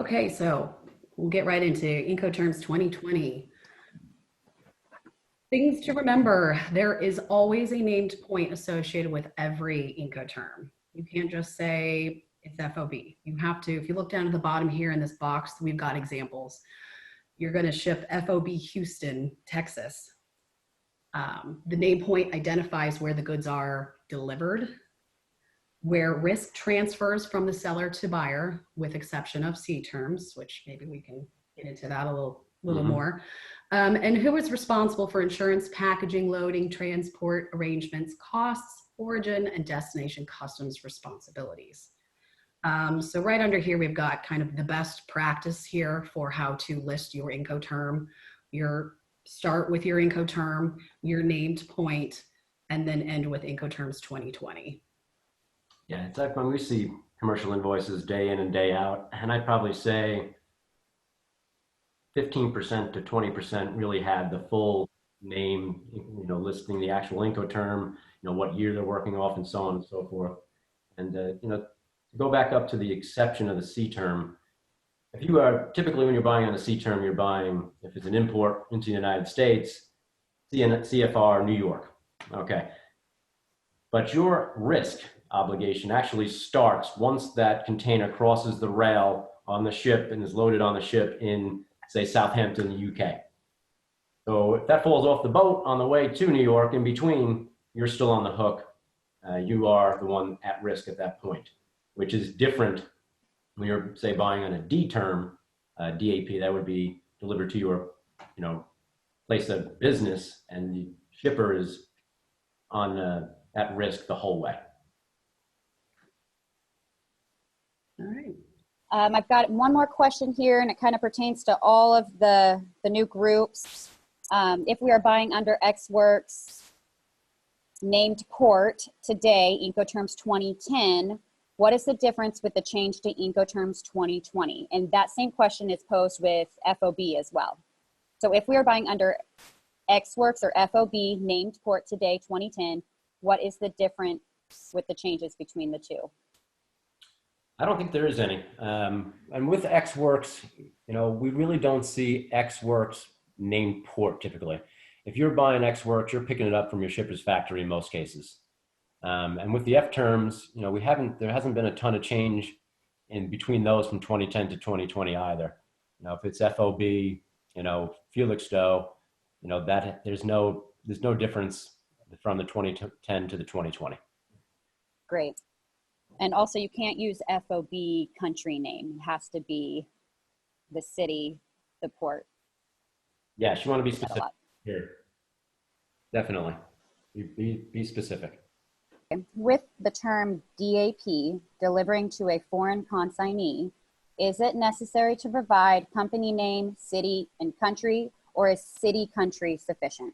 Okay, so we'll get right into Incoterms 2020. Things to remember, there is always a named point associated with every Incoterm. You can't just say it's FOB. You have to, if you look down at the bottom here in this box, we've got examples. You're going to ship FOB Houston, Texas. The name point identifies where the goods are delivered, where risk transfers from the seller to buyer, with exception of C terms, which maybe we can get into that a little more. And who is responsible for insurance, packaging, loading, transport, arrangements, costs, origin, and destination customs responsibilities. So right under here, we've got kind of the best practice here for how to list your Incoterm. Start with your Incoterm, your named point, and then end with Incoterms 2020. Yeah, it's like when we see commercial invoices day in and day out, and I'd probably say 15% to 20% really had the full name, listing the actual Incoterm, what year they're working off, and so on and so forth. And to go back up to the exception of the C term, if you are typically, when you're buying on a C term, you're buying, if it's an import into the United States, CFR New York. Okay, but your risk obligation actually starts once that container crosses the rail on the ship and is loaded on the ship in, say, Southampton, UK. So if that falls off the boat on the way to New York, in between, you're still on the hook. You are the one at risk at that point, which is different when you're, say, buying on a D term, DAP, that would be delivered to your, place of business, and the shipper is on at risk the whole way. All right. I've got one more question here, and it kind of pertains to all of the new groups. If we are buying under Ex Works named port today, Incoterms 2010, what is the difference with the change to Incoterms 2020? And that same question is posed with FOB as well. So if we are buying under Ex Works or FOB named port today, 2010, what is the difference with the changes between the two? I don't think there is any. And with Ex Works, we really don't see Ex Works named port typically. If you're buying Ex Works, you're picking it up from your shipper's factory in most cases. And with the F terms, there hasn't been a ton of change in between those from 2010 to 2020 either. If it's FOB, Felixstowe, that there's no difference from the 2010 to the 2020. Great. And also, you can't use FOB country name. It has to be the city, the port. Yes, you want to be specific here. Definitely. Be specific. With the term DAP, delivering to a foreign consignee, is it necessary to provide company name, city, and country, or is city, country sufficient?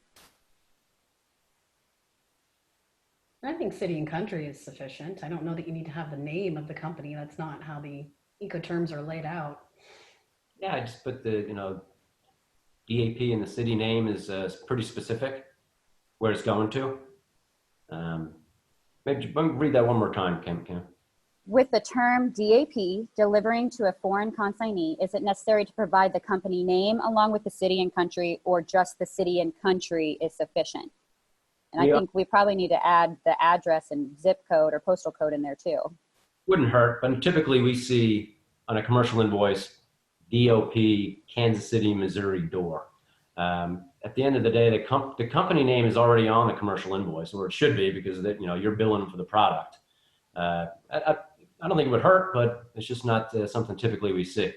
I think city and country is sufficient. I don't know that you need to have the name of the company. That's not how the Incoterms are laid out. Yeah, I just put the, DAP and the city name is pretty specific where it's going to. Maybe read that one more time, Kim. With the term DAP, delivering to a foreign consignee, is it necessary to provide the company name along with the city and country, or just the city and country is sufficient? And I think we probably need to add the address and zip code or postal code in there too. Wouldn't hurt, but typically we see on a commercial invoice, DOP, Kansas City, Missouri door. At the end of the day, the company name is already on the commercial invoice, or it should be, because you're billing for the product. I don't think it would hurt, but it's just not something typically we see.